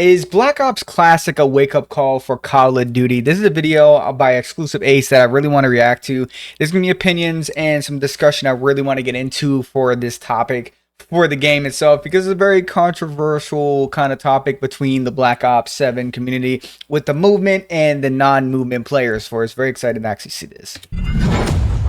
Is Black Ops Classic a wake-up call for Call of Duty? This is a video by Exclusive Ace that I really want to react to. There's going to be opinions and some discussion I really want to get into for this topic, for the game itself, because it's a very controversial kind of topic between the Black Ops 7 community with the movement and the non-movement players. For it's very excited to actually see this.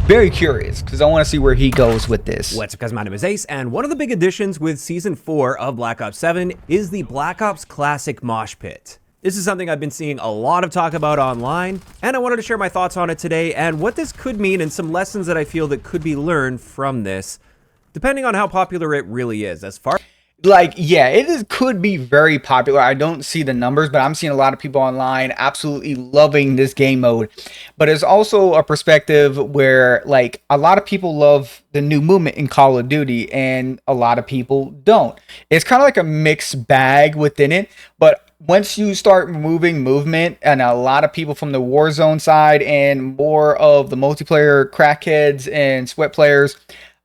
Very curious because I want to see where he goes with this. What's up, guys? My name is Ace, and one of the big additions with Season 4 of Black Ops 7 is the Black Ops Classic Mosh Pit. This is something I've been seeing a lot of talk about online, and I wanted to share my thoughts on it today and what this could mean and some lessons that I feel that could be learned from this, depending on how popular it really is. As far Yeah, could be very popular. I don't see the numbers, but I'm seeing a lot of people online absolutely loving this game mode. But there's also a perspective where, like, a lot of people love the new movement in Call of Duty, and a lot of people don't. It's kind of like a mixed bag within it, but once you start moving movement, and a lot of people from the Warzone side and more of the multiplayer crackheads and sweat players,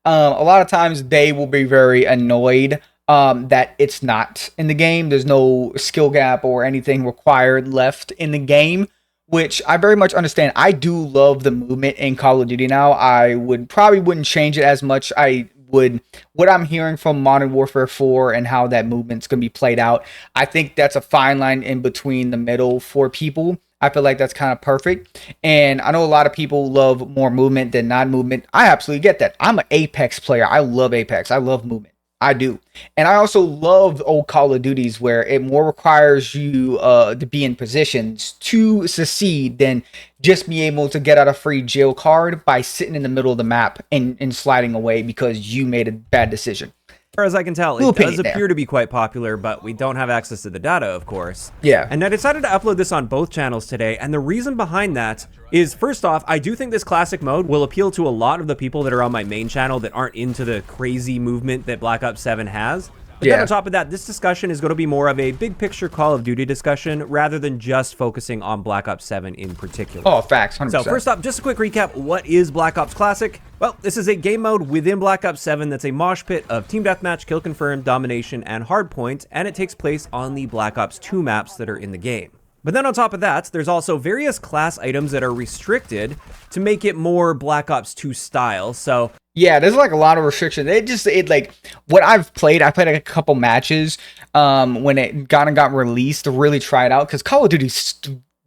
a lot of times they will be very annoyed that it's not in the game. There's no skill gap or anything required left in the game, which I very much understand. I do love the movement in Call of Duty now. I probably wouldn't change it as much. I would, what I'm hearing from Modern Warfare 4 and how that movement's going to be played out, I think that's a fine line in between the middle for people. I feel like that's kind of perfect. And I know a lot of people love more movement than non-movement. I absolutely get that. I'm an Apex player. I love Apex. I love movement. I do. And I also love old Call of Duties where it more requires you to be in positions to succeed than just be able to get out a free jail card by sitting in the middle of the map and sliding away because you made a bad decision. As far as I can tell, it does appear to be quite popular, but we don't have access to the data, of course. Yeah. And I decided to upload this on both channels today, and the reason behind that is, first off, I do think this classic mode will appeal to a lot of the people that are on my main channel that aren't into the crazy movement that Black Ops 7 has. But then on top of that, this discussion is going to be more of a big picture Call of Duty discussion rather than just focusing on Black Ops 7 in particular. Oh, facts, 100%. So first up, just a quick recap. What is Black Ops Classic? Well, this is a game mode within Black Ops 7 that's a mosh pit of Team Deathmatch, Kill Confirmed, Domination, and Hardpoint, and it takes place on the Black Ops 2 maps that are in the game. But then on top of that, there's also various class items that are restricted to make it more Black Ops 2 style. So yeah, there's like a lot of restrictions. It like what I played like a couple matches when it got released to really try it out, because Call of Duty,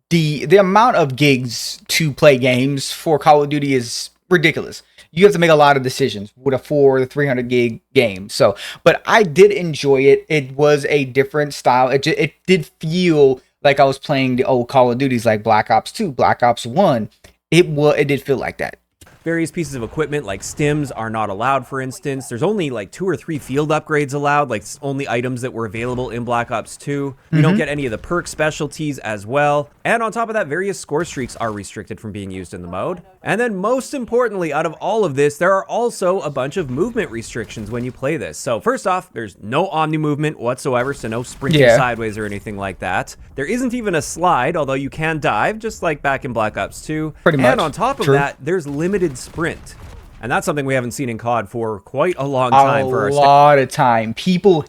the amount of gigs to play games for Call of Duty is ridiculous. You have to make a lot of decisions with a 400 to 300 gig game. So, but I did enjoy it. It was a different style. It did feel like I was playing the old Call of Duties, like Black Ops 2, Black Ops 1. It did feel like that. Various pieces of equipment like stims are not allowed, for instance. There's only like 2 or 3 field upgrades allowed, like only items that were available in Black Ops 2. You don't get any of the perk specialties as well. And on top of that, various score streaks are restricted from being used in the mode. And then most importantly, out of all of this, there are also a bunch of movement restrictions when you play this. So first off, there's no omni movement whatsoever, so no sprinting sideways or anything like that. There isn't even a slide, although you can dive, just like back in Black Ops 2. Pretty much. And on top of that, there's limited sprint. And that's something we haven't seen in COD for quite a long time. A lot of time. People,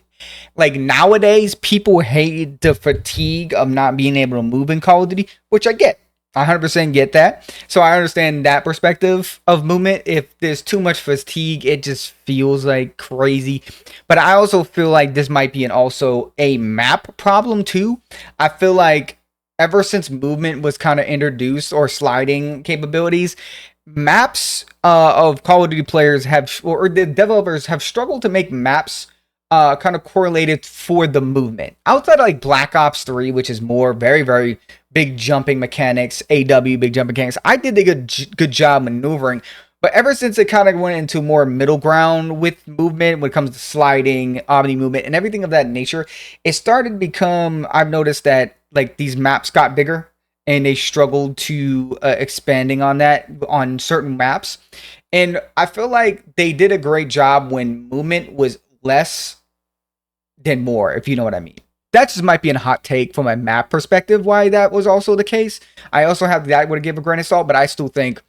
like nowadays, people hate the fatigue of not being able to move in Call of Duty, which I get. I 100% get that. So I understand that perspective of movement. If there's too much fatigue, it just feels like crazy. But I also feel like this might be also a map problem too. I feel like ever since movement was kind of introduced, or sliding capabilities, maps of Call of Duty players or the developers have struggled to make maps kind of correlated for the movement. Outside of like Black Ops 3, which is more very, very big jumping mechanics, AW, big jumping mechanics, I did a good job maneuvering. But ever since it kind of went into more middle ground with movement, when it comes to sliding, omni movement, and everything of that nature, it started to become, I've noticed that like these maps got bigger, and they struggled to expanding on that on certain maps. And I feel like they did a great job when movement was less than more, if you know what I mean. That just might be a hot take from a map perspective, why that was also the case. I also have that would give a grain of salt, but I still think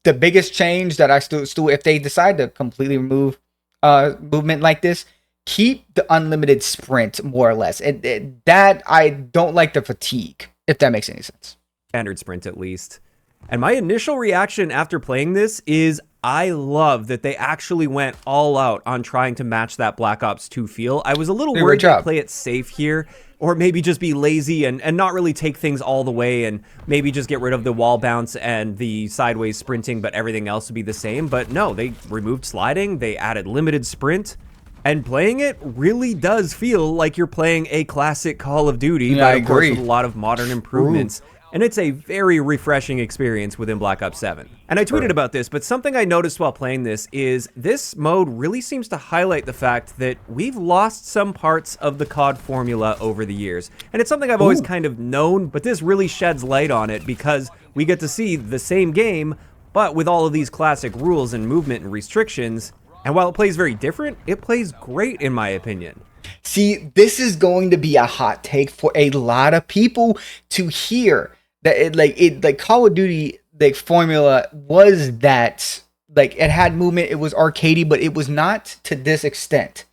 the biggest change that I still if they decide to completely remove movement like this, keep the unlimited sprint more or less. That I don't like the fatigue, if that makes any sense. Standard sprint at least. And my initial reaction after playing this is I love that they actually went all out on trying to match that Black Ops 2 feel. I was a little worried to play it safe here, or maybe just be lazy and not really take things all the way and maybe just get rid of the wall bounce and the sideways sprinting, but everything else would be the same. But no, they removed sliding, they added limited sprint, and playing it really does feel like you're playing a classic Call of Duty, but of course with a lot of modern improvements. And it's a very refreshing experience within Black Ops 7. And I tweeted about this, but something I noticed while playing this is this mode really seems to highlight the fact that we've lost some parts of the COD formula over the years. And it's something I've always kind of known, but this really sheds light on it because we get to see the same game, but with all of these classic rules and movement and restrictions. And while it plays very different, it plays great in my opinion. See, this is going to be a hot take for a lot of people to hear. That like Call of Duty formula was that like it had movement, it was arcadey, but it was not to this extent.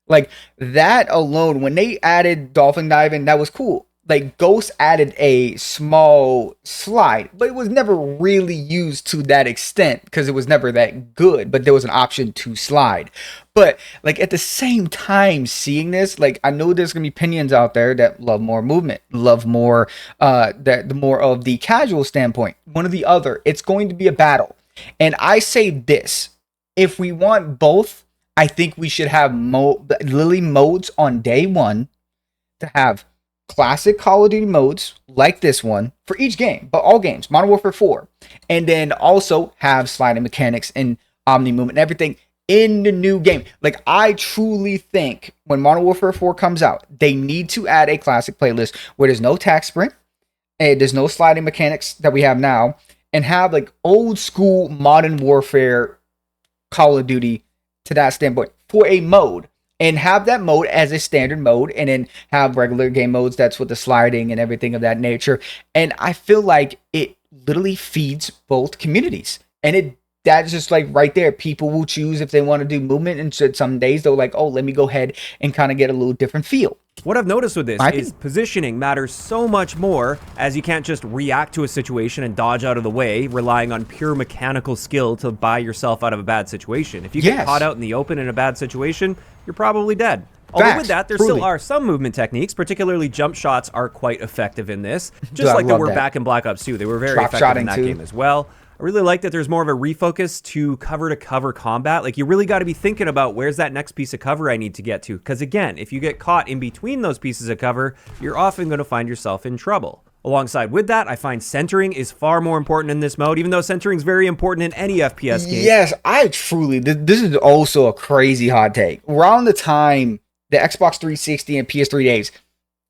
Like that alone, when they added dolphin diving, that was cool. Like Ghost added a small slide, but it was never really used to that extent because it was never that good, but there was an option to slide. But like at the same time seeing this, like I know there's gonna be opinions out there that love more movement, love more the more of the casual standpoint, one or the other. It's going to be a battle. And I say this, if we want both, I think we should have Lily modes on day one to have classic Call of Duty modes like this one for each game, but all games, Modern Warfare 4, and then also have sliding mechanics and omni movement and everything in the new game. Like I truly think when Modern Warfare 4 comes out, they need to add a classic playlist where there's no tac sprint and there's no sliding mechanics that we have now, and have like old school Modern Warfare Call of Duty to that standpoint for a mode. And have that mode as a standard mode, and then have regular game modes that's with the sliding and everything of that nature. And I feel like it literally feeds both communities. And that's just like right there. People will choose if they want to do movement, and some days they're like, oh, let me go ahead and kind of get a little different feel. What I've noticed with this is positioning matters so much more, as you can't just react to a situation and dodge out of the way, relying on pure mechanical skill to buy yourself out of a bad situation. If you get caught out in the open in a bad situation, you're probably dead. Although with that, there still are some movement techniques, particularly jump shots are quite effective in this, just like they were back in Black Ops 2. They were very effective in that game as well. I really like that there's more of a refocus to cover combat. Like you really got to be thinking about where's that next piece of cover I need to get to. Because again, if you get caught in between those pieces of cover, you're often going to find yourself in trouble. Alongside with that, I find centering is far more important in this mode, even though centering is very important in any FPS game. Yes, this is also a crazy hot take. Around the time the Xbox 360 and PS3 days,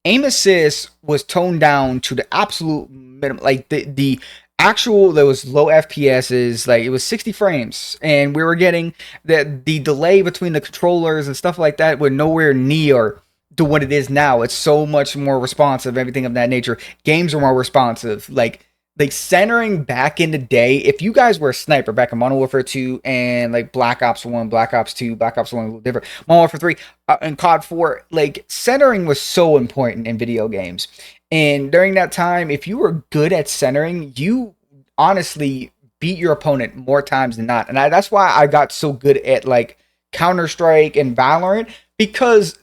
aim assist was toned down to the absolute minimum. Like the actual, there was low FPSs, like it was 60 frames, and we were getting the delay between the controllers and stuff like that were nowhere near to what it is now. It's so much more responsive, everything of that nature. Games are more responsive. Like centering back in the day, if you guys were a sniper back in Modern Warfare 2 and like Black Ops 1, Black Ops 2, Black Ops 1 a little different, Modern Warfare 3, and COD 4, like centering was so important in video games. And during that time, if you were good at centering, you honestly beat your opponent more times than not. And that's why I got so good at like Counter-Strike and Valorant, because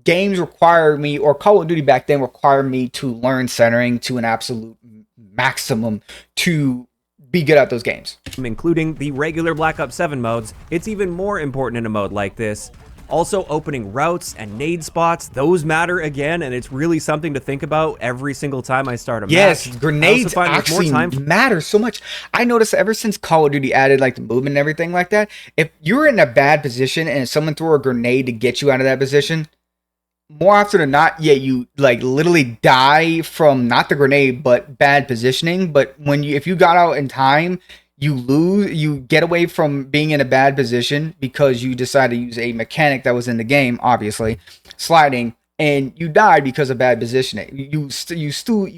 games require me, or Call of Duty back then required me to learn centering to an absolute maximum to be good at those games. Including the regular Black Ops 7 modes, it's even more important in a mode like this. Also, opening routes and nade spots, those matter again, and it's really something to think about every single time I start a match. Yes, grenades actually matter so much. I noticed ever since Call of Duty added like the movement and everything like that, if you're in a bad position and someone threw a grenade to get you out of that position, more often than not, you like literally die from not the grenade, but bad positioning. But if you got out in time, you get away from being in a bad position because you decided to use a mechanic that was in the game, obviously, sliding, and you died because of bad positioning. You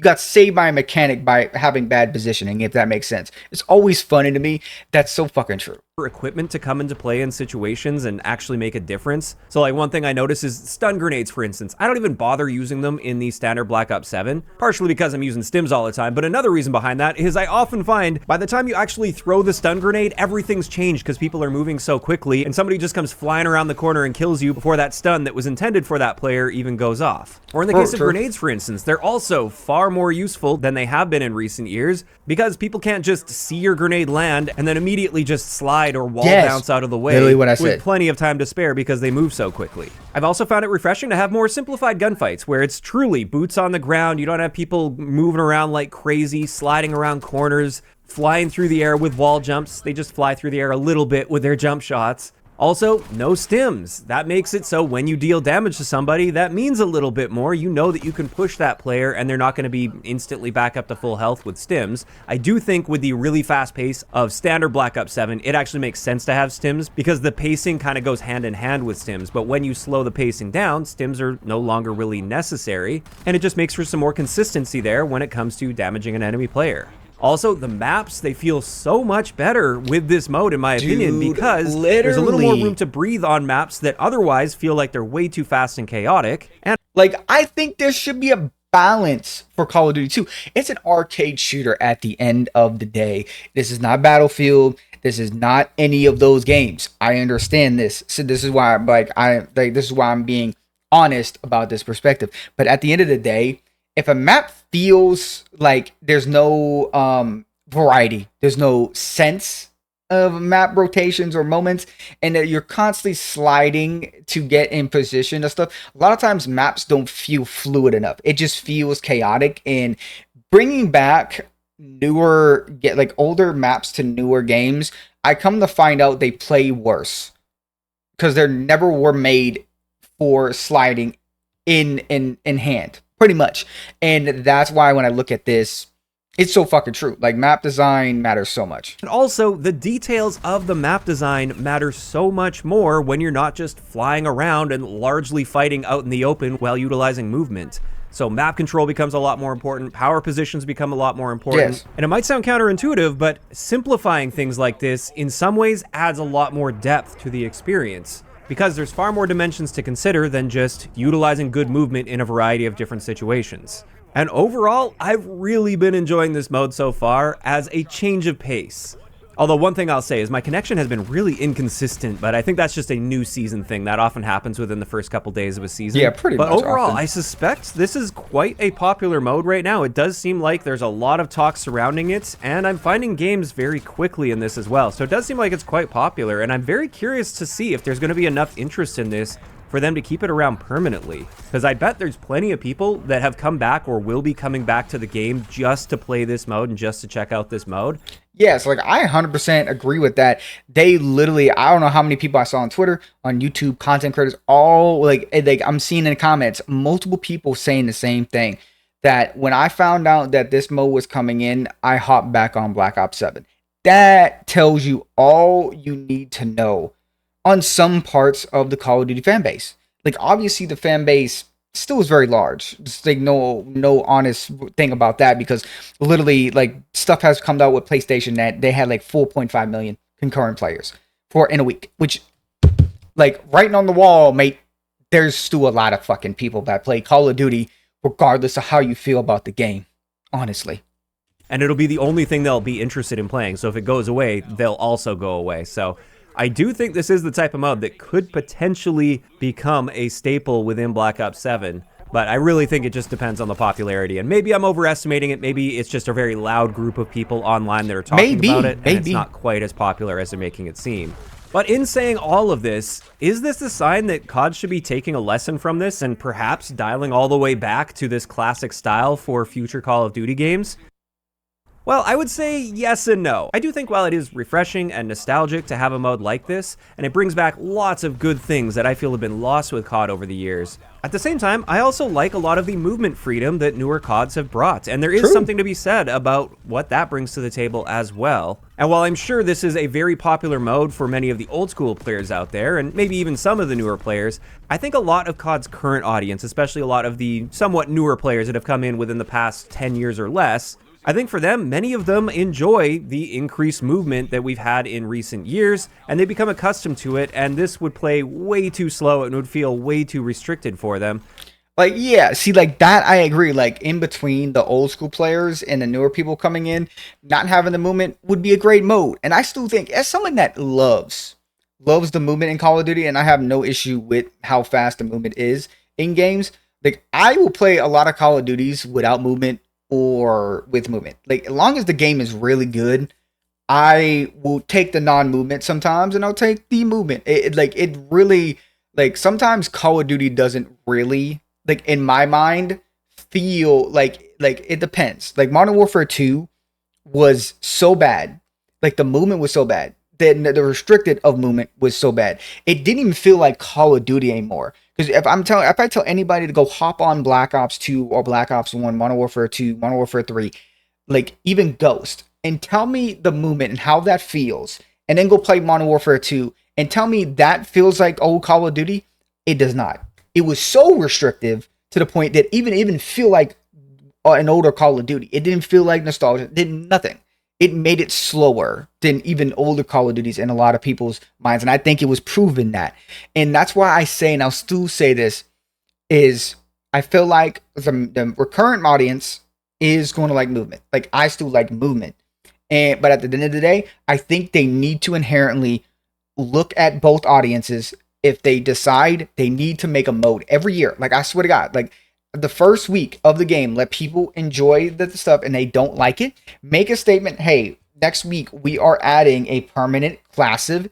got saved by a mechanic by having bad positioning, if that makes sense. It's always funny to me. That's so fucking true. equipment to come into play in situations and actually make a difference. So like one thing I notice is stun grenades, for instance. I don't even bother using them in the standard Black Ops 7, partially because I'm using stims all the time, but another reason behind that is I often find by the time you actually throw the stun grenade, everything's changed because people are moving so quickly and somebody just comes flying around the corner and kills you before that stun that was intended for that player even goes off. Or in the case of grenades, for instance, they're also far more useful than they have been in recent years because people can't just see your grenade land and then immediately just slide or wall bounce out of the way with plenty of time to spare because they move so quickly. I've also found it refreshing to have more simplified gunfights where it's truly boots on the ground. You don't have people moving around like crazy, sliding around corners, flying through the air with wall jumps. They just fly through the air a little bit with their jump shots. Also, no stims. That makes it so when you deal damage to somebody, that means a little bit more. You know that you can push that player and they're not going to be instantly back up to full health with stims. I do think with the really fast pace of standard Black Ops 7, it actually makes sense to have stims because the pacing kind of goes hand in hand with stims. But when you slow the pacing down, stims are no longer really necessary. And it just makes for some more consistency there when it comes to damaging an enemy player. Also, the maps, they feel so much better with this mode, in my opinion, because there's a little more room to breathe on maps that otherwise feel like they're way too fast and chaotic. And like, I think there should be a balance for Call of Duty 2. It's an arcade shooter at the end of the day. This is not Battlefield. This is not any of those games. I understand this. So this is why this is why I'm being honest about this perspective. But at the end of the day, if a map feels like there's no variety, there's no sense of map rotations or moments, and that you're constantly sliding to get in position and stuff, a lot of times maps don't feel fluid enough. It just feels chaotic. And bringing back older maps to newer games, I come to find out they play worse because they never were made for sliding in hand. Pretty much. And that's why when I look at this, it's so fucking true. Like, map design matters so much. And also, the details of the map design matter so much more when you're not just flying around and largely fighting out in the open while utilizing movement. So map control becomes a lot more important, power positions become a lot more important. Yes. And it might sound counterintuitive, but simplifying things like this in some ways adds a lot more depth to the experience, because there's far more dimensions to consider than just utilizing good movement in a variety of different situations. And overall, I've really been enjoying this mode so far as a change of pace. Although one thing I'll say is my connection has been really inconsistent, but I think that's just a new season thing. That often happens within the first couple days of a season. Yeah, pretty much. But overall, often. I suspect this is quite a popular mode right now. It does seem like there's a lot of talk surrounding it, and I'm finding games very quickly in this as well. So it does seem like it's quite popular, and I'm very curious to see if there's going to be enough interest in this for them to keep it around permanently. Because I bet there's plenty of people that have come back or will be coming back to the game just to play this mode and just to check out this mode. Yes, like I 100% agree with that. They literally, I don't know how many people I saw on Twitter, on YouTube, content creators, all like I'm seeing in the comments, multiple people saying the same thing. That when I found out that this mode was coming in, I hopped back on Black Ops 7. That tells you all you need to know on some parts of the Call of Duty fan base. Like, obviously the fan base still is very large. Just like no honest thing about that, because literally like stuff has come out with PlayStation that they had like 4.5 million concurrent players in a week, which, like, writing on the wall, mate, there's still a lot of fucking people that play Call of Duty regardless of how you feel about the game, honestly. And it'll be the only thing they'll be interested in playing. So if it goes away, they'll also go away. So I do think this is the type of mode that could potentially become a staple within Black Ops 7, but I really think it just depends on the popularity. And maybe I'm overestimating it. Maybe it's just a very loud group of people online that are talking about it, and it's not quite as popular as they're making it seem. But in saying all of this, is this a sign that COD should be taking a lesson from this and perhaps dialing all the way back to this classic style for future Call of Duty games? Well, I would say yes and no. I do think while it is refreshing and nostalgic to have a mode like this, and it brings back lots of good things that I feel have been lost with COD over the years, at the same time, I also like a lot of the movement freedom that newer CODs have brought, and there is something to be said about what that brings to the table as well. And while I'm sure this is a very popular mode for many of the old school players out there, and maybe even some of the newer players, I think a lot of COD's current audience, especially a lot of the somewhat newer players that have come in within the past 10 years or less, I think for them, many of them enjoy the increased movement that we've had in recent years, and they become accustomed to it, and this would play way too slow and would feel way too restricted for them. Like, yeah, see, like that, I agree. Like, in between the old school players and the newer people coming in, not having the movement would be a great mode. And I still think, as someone that loves the movement in Call of Duty, and I have no issue with how fast the movement is in games. Like, I will play a lot of Call of Duties without movement or with movement. Like, as long as the game is really good, I will take the non-movement sometimes, and I'll take the movement. It really, like, sometimes Call of Duty doesn't really, like, in my mind, feel like it depends. Like, Modern Warfare 2 was so bad, like the movement was so bad, then the restricted of movement was so bad. It didn't even feel like Call of Duty anymore. Because if I tell anybody to go hop on Black Ops 2 or Black Ops 1, Modern Warfare 2, Modern Warfare 3, like even Ghost, and tell me the movement and how that feels, and then go play Modern Warfare 2 and tell me that feels like old Call of Duty, it does not. It was so restrictive to the point that even feel like an older Call of Duty. It didn't feel like nostalgia. It did nothing. It made it slower than even older Call of Duties in a lot of people's minds. And I think it was proven that. And that's why I say, and I'll still say this, is I feel like the recurrent audience is going to like movement. Like, I still like movement. But at the end of the day, I think they need to inherently look at both audiences. If they decide they need to make a mode every year, like, I swear to God, like, the first week of the game, let people enjoy the stuff, and they don't like it, make a statement, hey, next week we are adding a permanent classic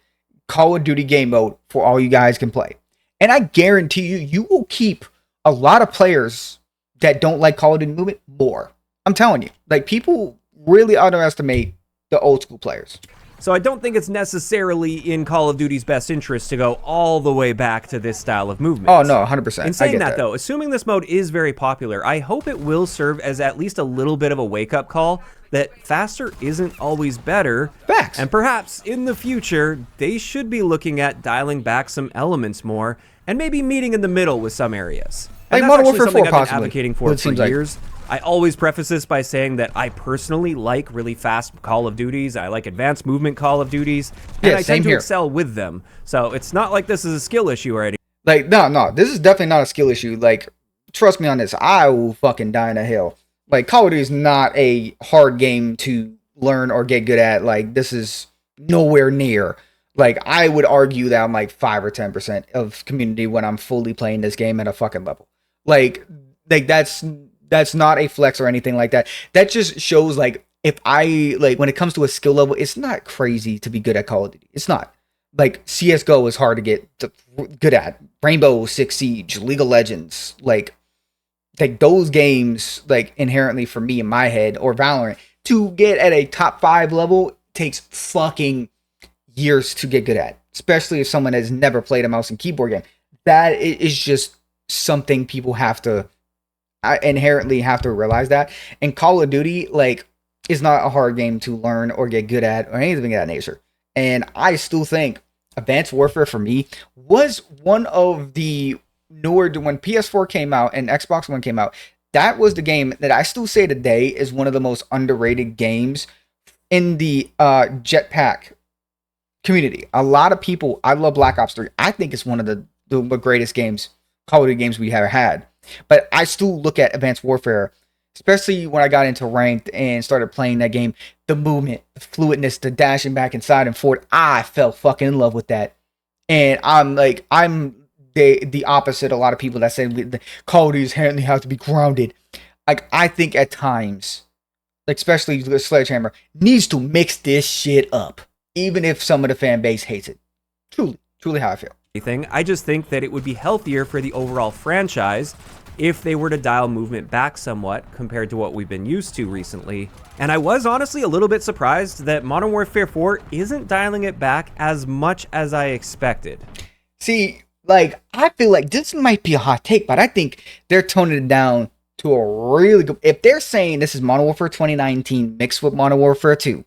Call of Duty game mode for all you guys can play. And I guarantee you will keep a lot of players that don't like Call of Duty movement more. I'm telling you, like, people really underestimate the old school players. So I don't think it's necessarily in Call of Duty's best interest to go all the way back to this style of movement. Oh, no, 100%. In saying that, though, assuming this mode is very popular, I hope it will serve as at least a little bit of a wake-up call that faster isn't always better. Facts. And perhaps in the future, they should be looking at dialing back some elements more and maybe meeting in the middle with some areas. And Like that's Modern actually Warfare 4, something I've been possibly. advocating for years. I always preface this by saying that I personally like really fast Call of Duties. I like advanced movement Call of Duties, and I tend to excel with them. So it's not like this is a skill issue or anything. Like, no, this is definitely not a skill issue. Like, trust me on this. I will fucking die in a hill. Like, Call of Duty is not a hard game to learn or get good at. Like, this is nowhere near. Like, I would argue that I'm like 5 or 10% of community when I'm fully playing this game at a fucking level. Like that's not a flex or anything like that. That just shows, like, if I, like, when it comes to a skill level, it's not crazy to be good at Call of Duty. It's not. Like, CSGO is hard to get good at. Rainbow Six Siege, League of Legends, like those games, like, inherently for me in my head, or Valorant, to get at a top 5 level takes fucking years to get good at. Especially if someone has never played a mouse and keyboard game. That is just something people have to inherently have to realize that. And Call of Duty, like, is not a hard game to learn or get good at or anything of that nature. And I still think Advanced Warfare for me was one of the newer, when PS4 came out and Xbox One came out, that was the game that I still say today is one of the most underrated games in the jetpack community. A lot of people, I love Black Ops 3. I think it's one of the greatest games, Call of Duty games we ever had. But I still look at Advanced Warfare, especially when I got into ranked and started playing that game, the movement, the fluidness, the dashing back and side and forward. I fell fucking in love with that. And I'm the opposite. A lot of people that say the Call of Duty inherently have to be grounded. Like, I think at times, like, especially the Sledgehammer, needs to mix this shit up, even if some of the fan base hates it. Truly how I feel. I just think that it would be healthier for the overall franchise if they were to dial movement back somewhat compared to what we've been used to recently. And I was honestly a little bit surprised that Modern Warfare 4 isn't dialing it back as much as I expected. See, like, I feel like this might be a hot take, but I think they're toning it down to a really good... If they're saying this is Modern Warfare 2019 mixed with Modern Warfare 2,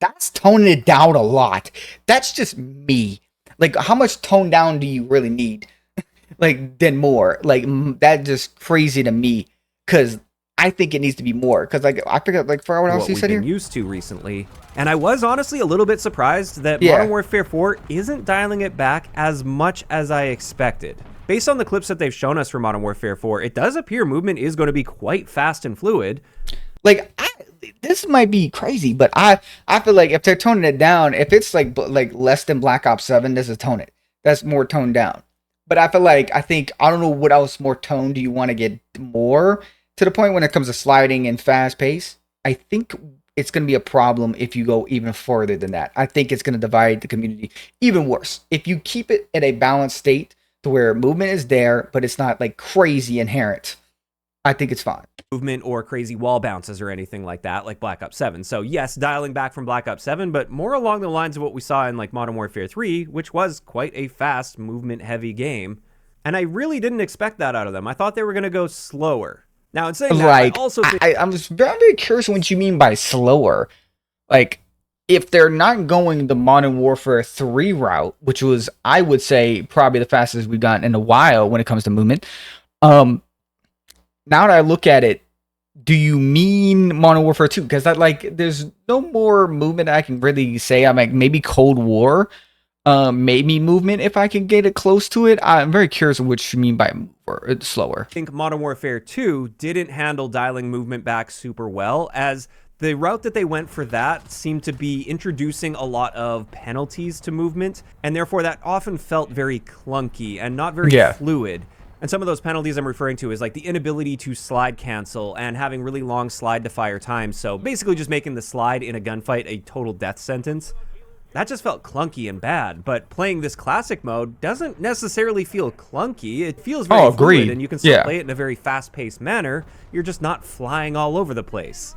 that's toning it down a lot. That's just me. Like, how much tone down do you really need? Like, then more. Like, that's just crazy to me. Because I think it needs to be more because like I forget like for what else what you we've said been here. used to recently. And I was honestly a little bit surprised that Yeah. Modern Warfare 4 isn't dialing it back as much as I expected. Based on the clips that they've shown us for Modern Warfare 4, it does appear movement is going to be quite fast and fluid. Like this might be crazy, but I feel like if they're toning it down, if it's like less than Black Ops 7, this is tone it. That's more toned down. But I feel like I don't know what else more toned do you want to get more to the point when it comes to sliding and fast pace. I think it's going to be a problem if you go even further than that. I think it's going to divide the community even worse. If you keep it in a balanced state to where movement is there, but it's not like crazy inherent, I think it's fine. Movement or crazy wall bounces or anything like that, like Black Ops 7. So yes, dialing back from Black Ops 7, but more along the lines of what we saw in like Modern Warfare 3, which was quite a fast, movement-heavy game. And I really didn't expect that out of them. I thought they were going to go slower. Now, in saying that, Like I also think I'm just very, very curious what you mean by slower. Like if they're not going the Modern Warfare 3 route, which was I would say probably the fastest we've gotten in a while when it comes to movement. Now that I look at it, do you mean Modern Warfare 2? Because that like there's no more movement I can really say. I'm like maybe Cold War, maybe movement if I can get it close to it. I'm very curious what you mean by slower. think Modern Warfare 2 didn't handle dialing movement back super well, as the route that they went for that seemed to be introducing a lot of penalties to movement, and therefore that often felt very clunky and not very fluid. And some of those penalties I'm referring to is like the inability to slide cancel and having really long slide to fire times. So basically just making the slide in a gunfight a total death sentence. That just felt clunky and bad, but playing this classic mode doesn't necessarily feel clunky. It feels very fluid, and you can still play it in a very fast-paced manner. You're just not flying all over the place.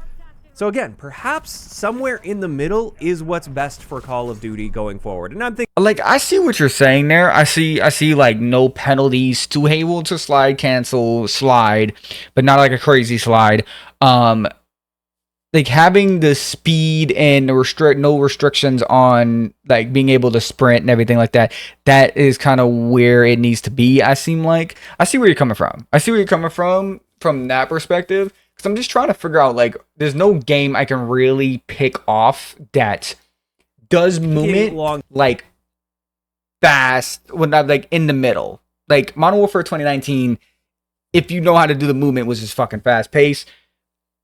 So again, perhaps somewhere in the middle is what's best for Call of Duty going forward. And I'm thinking, like I see what you're saying there. I see like no penalties, to able to slide cancel slide, but not like a crazy slide. Like having the speed and no restrictions on like being able to sprint and everything like that. That is kind of where it needs to be. I see where you're coming from. I see where you're coming from that perspective. Because I'm just trying to figure out like there's no game I can really pick off that does movement like fast when not like in the middle. Like Modern Warfare 2019, if you know how to do the movement, was just fucking fast paced.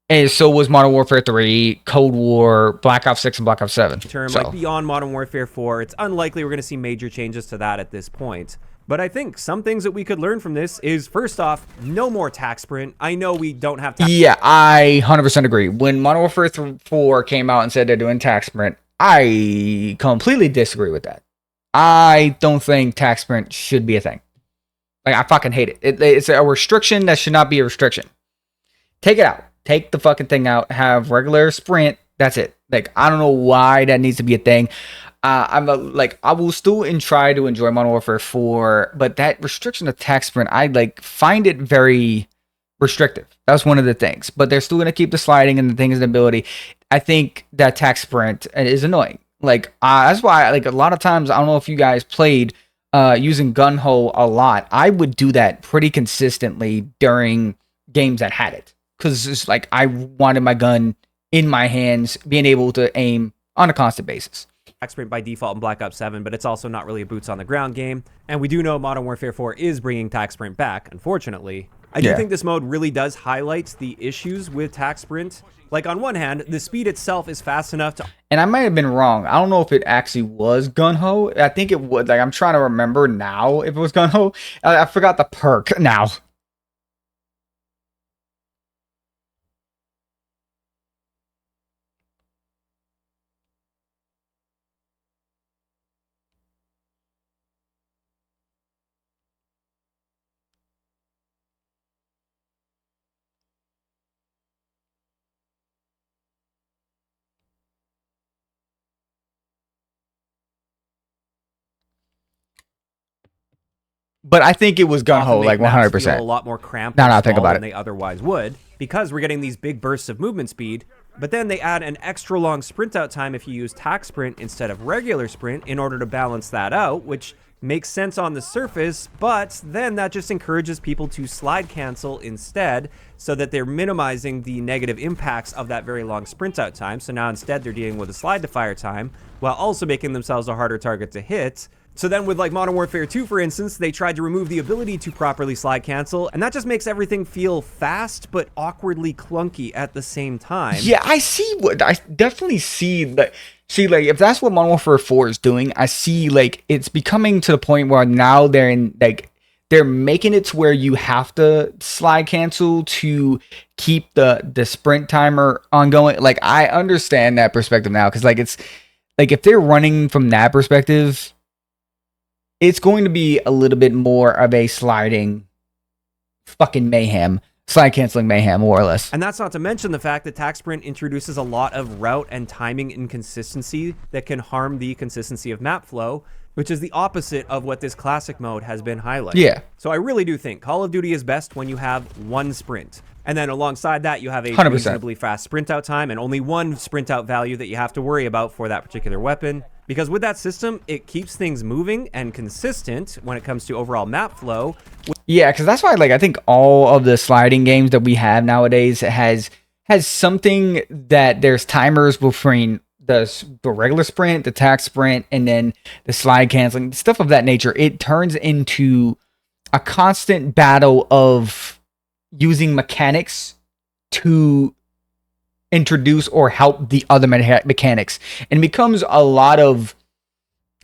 And so was Modern Warfare 3, Cold War, Black Ops 6, and Black Ops 7. Like beyond Modern Warfare 4, it's unlikely we're going to see major changes to that at this point. But I think some things that we could learn from this is, first off, no more tac sprint. I know we don't have tac. Yeah, I 100% agree. When Modern Warfare 4 came out and said they're doing tac sprint, I completely disagree with that. I don't think tac sprint should be a thing. Like, I fucking hate it. It's a restriction that should not be a restriction. Take it out. Take the fucking thing out. Have regular sprint. That's it. Like, I don't know why that needs to be a thing. I will still try to enjoy Modern Warfare 4, but that restriction of tac sprint, I like find it very restrictive. That's one of the things. But they're still gonna keep the sliding and the things and ability. I think that tac sprint is annoying. Like that's why like a lot of times I don't know if you guys played using gun ho a lot. I would do that pretty consistently during games that had it. Because it's like I wanted my gun in my hands, being able to aim on a constant basis. Tac sprint by default in Black Ops 7, but it's also not really a boots on the ground game. And we do know Modern Warfare 4 is bringing tac sprint back, unfortunately. I do think this mode really does highlight the issues with tac sprint. Like on one hand, the speed itself is fast enough to... And I might have been wrong. I don't know if it actually was gun ho. I think it would. Like I'm trying to remember now if it was gun ho. I forgot the perk now. But I think it was gun ho, like 100%. A lot more cramped now think about than they otherwise would, because we're getting these big bursts of movement speed. But then they add an extra long sprint out time if you use tac sprint instead of regular sprint in order to balance that out, which makes sense on the surface, but then that just encourages people to slide cancel instead so that they're minimizing the negative impacts of that very long sprint out time. So now instead they're dealing with a slide to fire time while also making themselves a harder target to hit. So then with like Modern Warfare 2, for instance, they tried to remove the ability to properly slide cancel, and that just makes everything feel fast but awkwardly clunky at the same time. Yeah, I definitely see like if that's what Modern Warfare 4 is doing, I see like it's becoming to the point where now they're making it to where you have to slide cancel to keep the sprint timer ongoing. Like I understand that perspective now, because like it's like if they're running from that perspective, it's going to be a little bit more of a sliding fucking mayhem. Slide canceling mayhem, more or less. And that's not to mention the fact that Tac Sprint introduces a lot of route and timing inconsistency that can harm the consistency of map flow, which is the opposite of what this classic mode has been highlighting. Yeah. So I really do think Call of Duty is best when you have one sprint. And then alongside that, you have a 100%. reasonably fast sprint out time and only one sprint out value that you have to worry about for that particular weapon. Because with that system, it keeps things moving and consistent when it comes to overall map flow. Yeah, because that's why like I think all of the sliding games that we have nowadays has something that there's timers between the regular sprint, the tac sprint, and then the slide canceling, stuff of that nature. It turns into a constant battle of using mechanics to introduce or help the other mechanics, and it becomes a lot of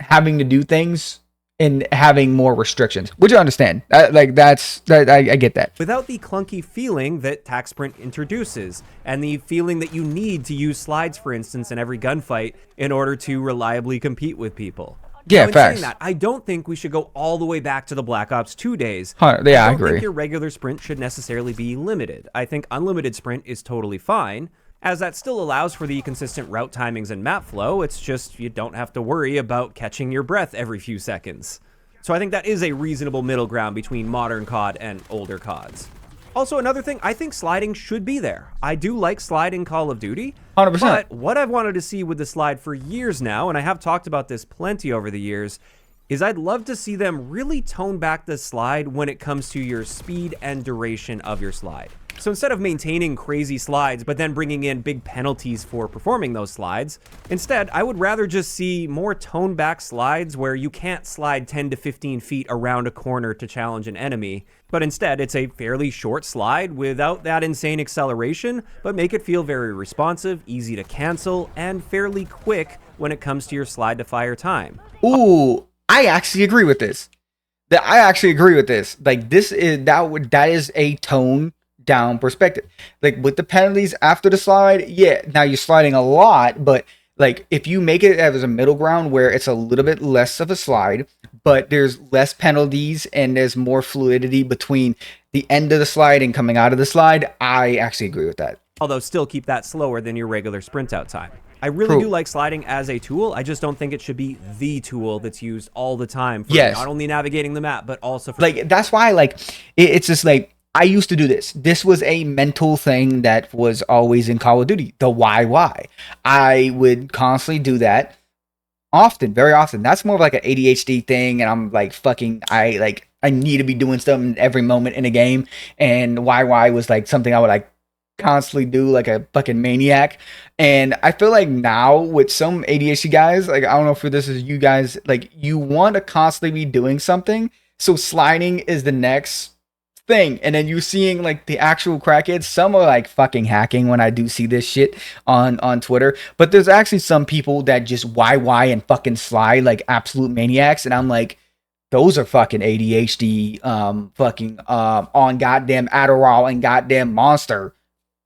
having to do things and having more restrictions, which I understand. I get that. Without the clunky feeling that Tac Sprint introduces, and the feeling that you need to use slides, for instance, in every gunfight in order to reliably compete with people. Yeah, now, facts. Saying that, I don't think we should go all the way back to the Black Ops 2 days. Yeah, I don't agree. think your regular sprint should necessarily be limited. I think unlimited sprint is totally fine, as that still allows for the consistent route timings and map flow. It's just you don't have to worry about catching your breath every few seconds. So I think that is a reasonable middle ground between modern COD and older CODs. Also, another thing, I think sliding should be there. I do like slide in Call of Duty. 100%. But what I've wanted to see with the slide for years now, and I have talked about this plenty over the years, is I'd love to see them really tone back the slide when it comes to your speed and duration of your slide. So instead of maintaining crazy slides, but then bringing in big penalties for performing those slides, instead, I would rather just see more toned back slides where you can't slide 10 to 15 feet around a corner to challenge an enemy, but instead it's a fairly short slide without that insane acceleration, but make it feel very responsive, easy to cancel, and fairly quick when it comes to your slide to fire time. Ooh, I actually agree with this. Like that is a tone down perspective. Like with the penalties after the slide, yeah, now you're sliding a lot, but like if you make it as a middle ground where it's a little bit less of a slide, but there's less penalties and there's more fluidity between the end of the slide and coming out of the slide, I actually agree with that. Although still keep that slower than your regular sprint out time. I really do like sliding as a tool. I just don't think it should be the tool that's used all the time for not only navigating the map, but also for like that's why like it's just like I used to do this. This was a mental thing that was always in Call of Duty. The why. I would constantly do that often, very often. That's more of like an ADHD thing, and I'm like I need to be doing something every moment in a game, and why was like something I would like constantly do like a fucking maniac. And I feel like now with some ADHD guys, like I don't know if this is you guys, like you want to constantly be doing something, so sliding is the next thing. And then you seeing like the actual crackheads, some are like fucking hacking when I do see this shit on Twitter, but there's actually some people that just why and fucking slide like absolute maniacs, and I'm like, those are fucking ADHD on goddamn Adderall and goddamn Monster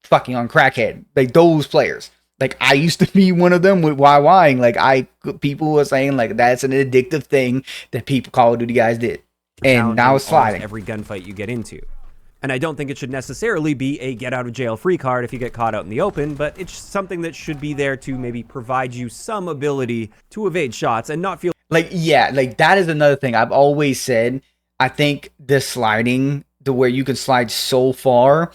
fucking on crackhead, like those players. Like I used to be one of them with YYing. Like people were saying like that's an addictive thing that people Call of Duty guys did. And now it's sliding. Every gunfight you get into. And I don't think it should necessarily be a get out of jail free card if you get caught out in the open, but it's something that should be there to maybe provide you some ability to evade shots and not feel like, yeah, like that is another thing I've always said. I think the sliding, the where you can slide so far,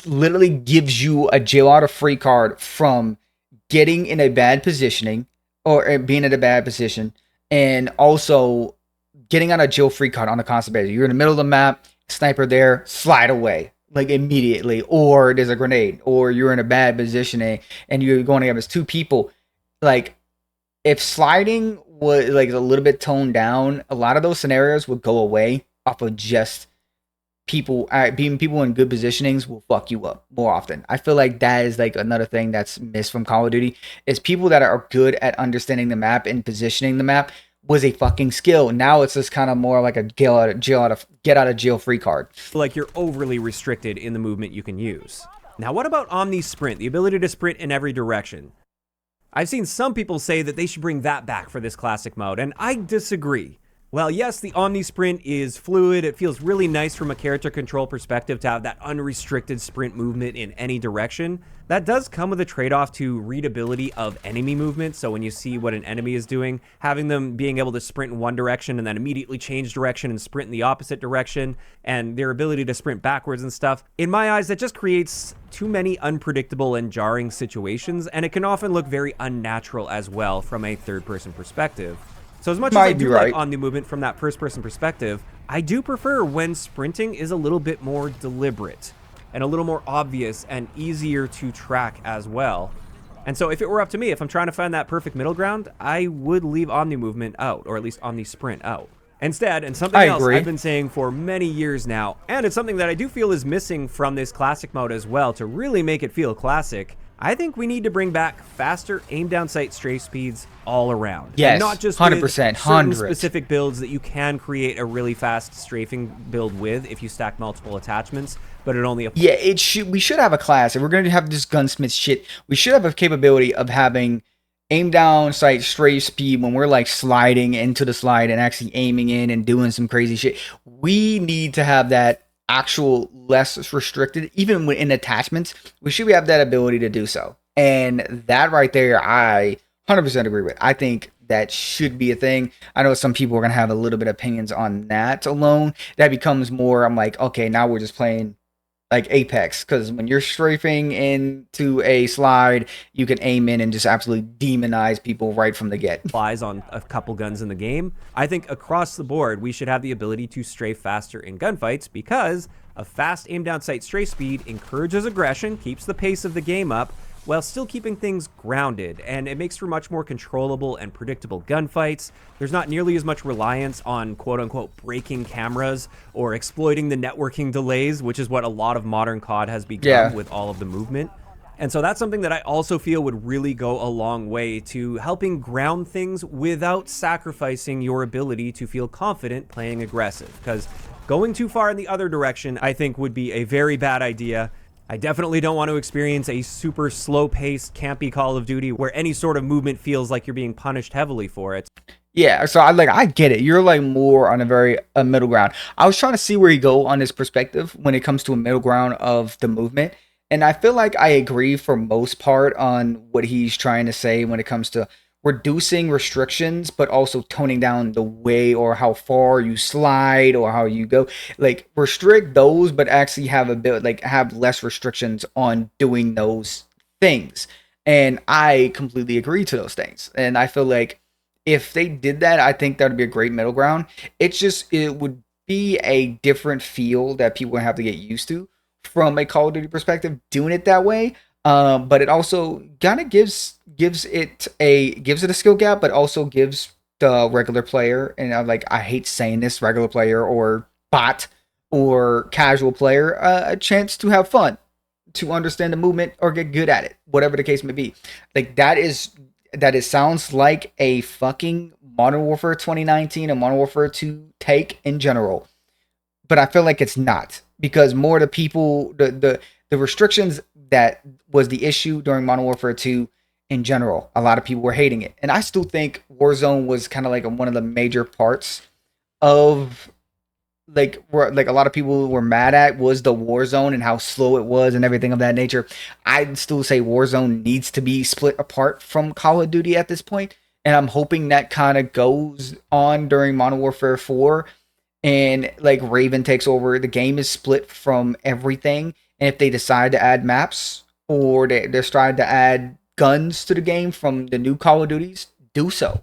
literally gives you a jail out of free card from getting in a bad positioning or being in a bad position, and also getting on a jail free card on a constant basis. You're in the middle of the map, sniper there, slide away like immediately, or there's a grenade, or you're in a bad positioning and you're going against two people. Like if sliding was like a little bit toned down, a lot of those scenarios would go away off of just people being people in good positionings will fuck you up more often. I feel like that is like another thing that's missed from Call of Duty is people that are good at understanding the map and positioning the map was a fucking skill. Now it's just kind of more like a get out of jail free card. Like you're overly restricted in the movement you can use. Now, what about Omni Sprint, the ability to sprint in every direction? I've seen some people say that they should bring that back for this classic mode, and I disagree. Well, yes, the Omni Sprint is fluid. It feels really nice from a character control perspective to have that unrestricted sprint movement in any direction. That does come with a trade-off to readability of enemy movement. So when you see what an enemy is doing, having them being able to sprint in one direction and then immediately change direction and sprint in the opposite direction, and their ability to sprint backwards and stuff, in my eyes, that just creates too many unpredictable and jarring situations, and it can often look very unnatural as well from a third-person perspective. So as much as I do like Omni movement from that first-person perspective, I do prefer when sprinting is a little bit more deliberate and a little more obvious and easier to track as well. And so if it were up to me, if I'm trying to find that perfect middle ground, I would leave Omni movement out, or at least Omni sprint out. Instead, and something else I've been saying for many years now, and it's something that I do feel is missing from this classic mode as well to really make it feel classic, I think we need to bring back faster aim down sight strafe speeds all around. Yes, and not just 100%, with certain specific builds that you can create a really fast strafing build with if you stack multiple attachments, but it only applies. Yeah, we should have a class. If we're going to have this gunsmith shit, we should have a capability of having aim down sight strafe speed when we're like sliding into the slide and actually aiming in and doing some crazy shit. We need to have that actual less restricted, even in attachments. We should have that ability to do so, and that right there I 100% agree with. I think that should be a thing. I know some people are gonna have a little bit of opinions on that alone. That becomes more, I'm like, okay, now we're just playing like Apex, because when you're strafing into a slide, you can aim in and just absolutely demonize people right from the get. Applies on a couple guns in the game. I think across the board, we should have the ability to strafe faster in gunfights because a fast aim down sight strafe speed encourages aggression, keeps the pace of the game up, while still keeping things grounded, and it makes for much more controllable and predictable gunfights. There's not nearly as much reliance on quote-unquote breaking cameras or exploiting the networking delays, which is what a lot of modern COD has become with all of the movement. And so that's something that I also feel would really go a long way to helping ground things without sacrificing your ability to feel confident playing aggressive, because going too far in the other direction, I think, would be a very bad idea. I definitely don't want to experience a super slow-paced, campy Call of Duty where any sort of movement feels like you're being punished heavily for it. Yeah, so I get it. You're like more on a middle ground. I was trying to see where you go on this perspective when it comes to a middle ground of the movement, and I feel like I agree for most part on what he's trying to say when it comes to reducing restrictions, but also toning down the way or how far you slide or how you go. Like restrict those, but actually have a bit like have less restrictions on doing those things. And I completely agree to those things. And I feel like if they did that, I think that would be a great middle ground. It would be a different feel that people would have to get used to from a Call of Duty perspective, doing it that way. But it also kind of gives it a skill gap, but also gives the regular player, and I hate saying this, regular player or bot or casual player, a chance to have fun, to understand the movement or get good at it, whatever the case may be. Like that sounds like a fucking Modern Warfare 2019 and Modern Warfare 2 take in general, but I feel like it's not, because more the people the restrictions that was the issue during Modern Warfare 2 in general. A lot of people were hating it. And I still think Warzone was kind of like one of the major parts of where a lot of people were mad at was the Warzone and how slow it was and everything of that nature. I'd still say Warzone needs to be split apart from Call of Duty at this point. And I'm hoping that kind of goes on during Modern Warfare 4 and like Raven takes over. The game is split from everything. And if they decide to add maps or they're trying to add guns to the game from the new Call of Duties, do so.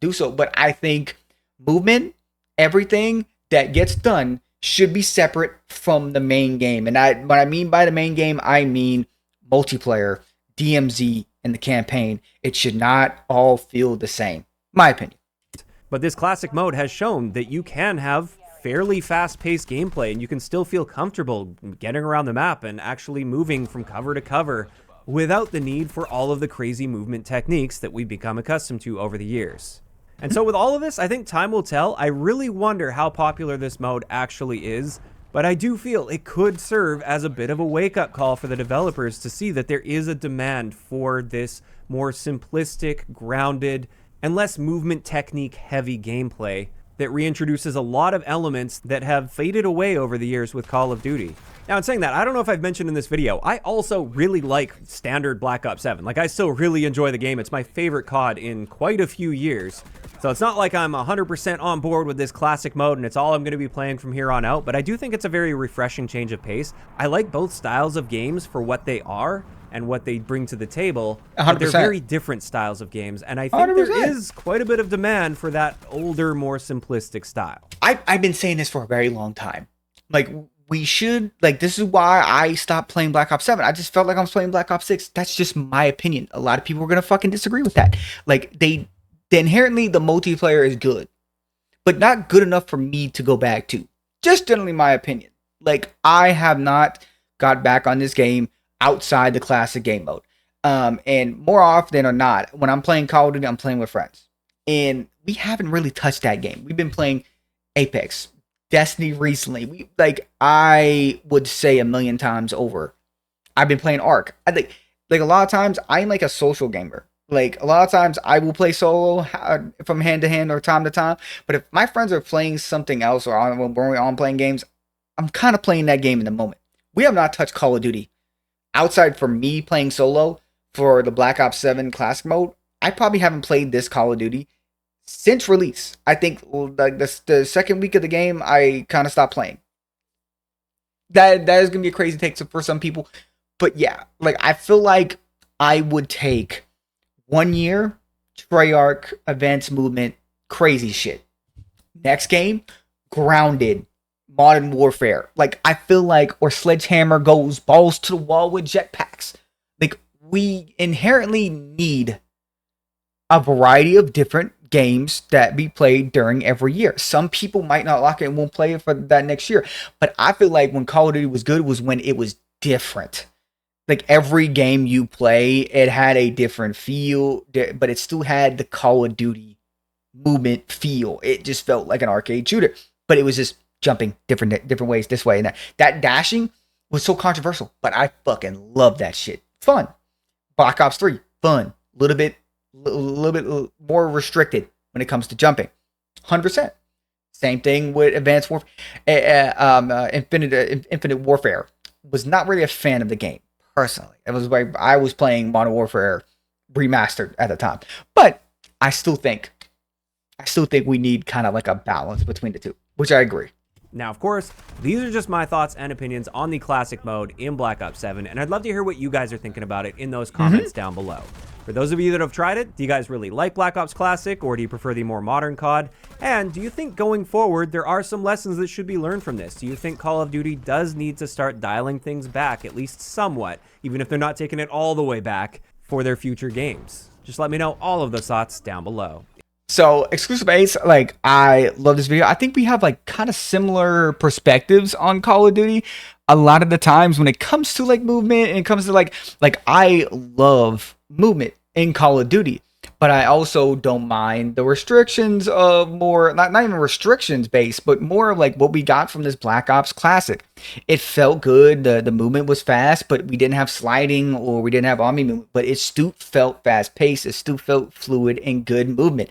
But I think movement Everything that gets done should be separate from the main game. And what I mean by the main game, I mean multiplayer, DMZ, and the campaign. It should not all feel the same. My opinion. But this classic mode has shown that you can have fairly fast-paced gameplay and you can still feel comfortable getting around the map and actually moving from cover to cover without the need for all of the crazy movement techniques that we've become accustomed to over the years. And so with all of this, I think time will tell. I really wonder how popular this mode actually is, but I do feel it could serve as a bit of a wake-up call for the developers to see that there is a demand for this more simplistic, grounded, and less movement technique heavy gameplay that reintroduces a lot of elements that have faded away over the years with Call of Duty. Now, in saying that, I don't know if I've mentioned in this video, I also really like standard Black Ops 7. Like, I still really enjoy the game. It's my favorite COD in quite a few years. So it's not like I'm 100% on board with this classic mode and it's all I'm going to be playing from here on out, but I do think it's a very refreshing change of pace. I like both styles of games for what they are and what they bring to the table. 100%. But they're very different styles of games, and I think 100%. there is quite a bit of demand for that older, more simplistic style. I've been saying this for a very long time. Like, we should, like, this is why I stopped playing Black Ops 7. I just felt like I was playing Black Ops 6. That's just my opinion. A lot of people are going to fucking disagree with that. Like, inherently, the multiplayer is good, but not good enough for me to go back to. Just generally my opinion. Like, I have not got back on this game outside the classic game mode. And more often or not, when I'm playing Call of Duty, I'm playing with friends. And we haven't really touched that game. We've been playing Apex, Destiny recently. I would say 1,000,000 times over, I've been playing Ark. I think, like, a lot of times, I'm like a social gamer. Like, a lot of times, I will play solo from hand to hand or time to time. But if my friends are playing something else or when we're on playing games, I'm kind of playing that game in the moment. We have not touched Call of Duty. Outside from me playing solo for the Black Ops 7 Classic mode, I probably haven't played this Call of Duty since release. I think like the second week of the game, I kind of stopped playing. That is gonna be a crazy take for some people, but yeah, like, I feel like I would take 1 year Treyarch advanced movement crazy shit. Next game, grounded Modern Warfare. Like, I feel like, or Sledgehammer goes balls to the wall with jetpacks. Like, we inherently need a variety of different games that be played during every year. Some people might not like it and won't play it for that next year. But I feel like when Call of Duty was good was when it was different. Like, every game you play, it had a different feel, but it still had the Call of Duty movement feel. It just felt like an arcade shooter, but it was just jumping different ways, this way and that. That dashing was so controversial, but I fucking love that shit. Fun. Black Ops 3, fun. A little bit more restricted when it comes to jumping. 100%. Same thing with Advanced Warfare. Infinite Warfare. Was not really a fan of the game, personally. It was like I was playing Modern Warfare Remastered at the time. But I still think we need kind of like a balance between the two, which I agree. Now, of course, these are just my thoughts and opinions on the classic mode in Black Ops 7, and I'd love to hear what you guys are thinking about it in those comments down below. For those of you that have tried it, do you guys really like Black Ops Classic, or do you prefer the more modern COD? And do you think going forward, there are some lessons that should be learned from this? Do you think Call of Duty does need to start dialing things back, at least somewhat, even if they're not taking it all the way back for their future games? Just let me know all of those thoughts down below. So, Exclusive Ace, like, I love this video. I think we have, like, kind of similar perspectives on Call of Duty. A lot of the times when it comes to, like, movement and it comes to, like I love movement in Call of Duty. But I also don't mind the restrictions of more, not even restrictions based, but more of like what we got from this Black Ops Classic. It felt good. The movement was fast, but we didn't have sliding or we didn't have army movement. But it still felt fast paced. It still felt fluid and good movement.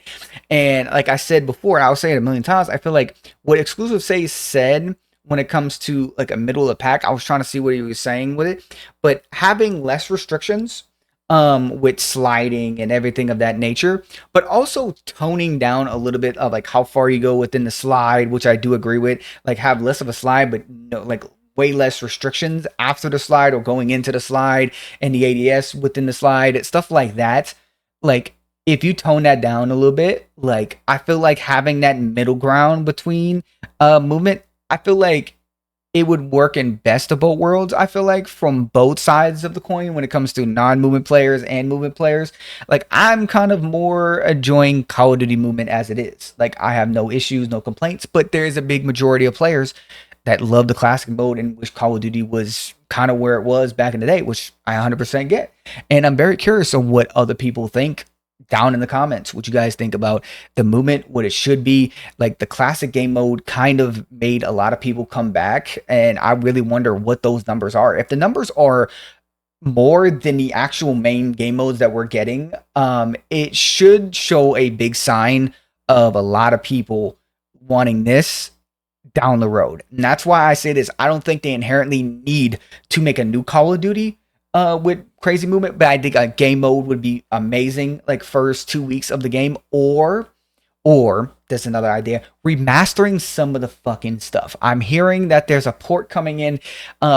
And like I said before, and I'll say it 1,000,000 times, I feel like what Exclusive Say said when it comes to like a middle of the pack, I was trying to see what he was saying with it. But having less restrictions with sliding and everything of that nature, but also toning down a little bit of like how far you go within the slide, which I do agree with. Like, have less of a slide, but no, like way less restrictions after the slide or going into the slide and the ADS within the slide, stuff like that. Like, if you tone that down a little bit, like I feel like having that middle ground between movement, I feel like it would work in best of both worlds. I feel like from both sides of the coin when it comes to non-movement players and movement players. Like I'm kind of more enjoying Call of Duty movement as it is. Like I have no issues, no complaints, but there is a big majority of players that love the classic mode and wish Call of Duty was kind of where it was back in the day, which I 100% get. And I'm very curious on what other people think down in the comments. What you guys think about the movement, what it should be. Like the classic game mode kind of made a lot of people come back. And I really wonder what those numbers are. If the numbers are more than the actual main game modes that we're getting, it should show a big sign of a lot of people wanting this down the road. And that's why I say this. I don't think they inherently need to make a new Call of Duty with crazy movement, but I think a game mode would be amazing, like first 2 weeks of the game, or there's another idea, remastering some of the fucking stuff. I'm hearing that there's a port coming in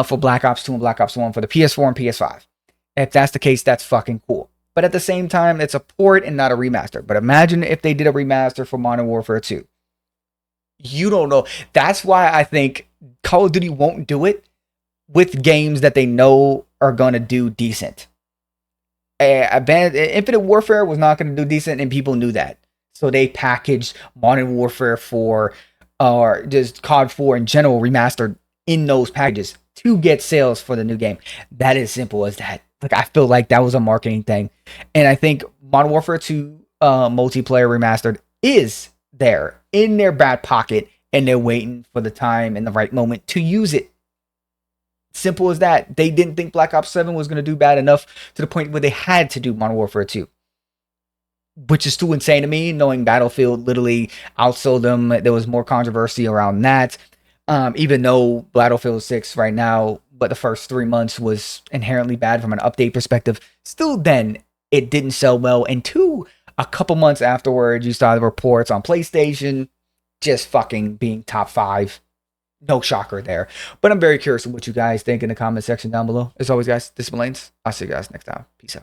for Black Ops 2 and Black Ops 1 for the PS4 and PS5. If that's the case, that's fucking cool. But at the same time, it's a port and not a remaster. But imagine if they did a remaster for Modern Warfare 2. You don't know. That's why I think Call of Duty won't do it with games that they know are going to do decent. Infinite Warfare was not going to do decent, and people knew that. So they packaged Modern Warfare 4 or just COD 4 in general remastered in those packages to get sales for the new game. That is simple as that. Like I feel like that was a marketing thing. And I think Modern Warfare 2 multiplayer remastered is there in their back pocket, and they're waiting for the time and the right moment to use it. Simple as that. They didn't think Black Ops 7 was going to do bad enough to the point where they had to do Modern Warfare 2, which is too insane to me, knowing Battlefield literally outsold them. There was more controversy around that. Even though Battlefield 6 right now, but the first 3 months was inherently bad from an update perspective, still then it didn't sell well. And two, a couple months afterwards, you saw the reports on PlayStation just fucking being top 5. No shocker there. But I'm very curious what you guys think in the comment section down below. As always, guys, this is Malanes. I'll see you guys next time. Peace out.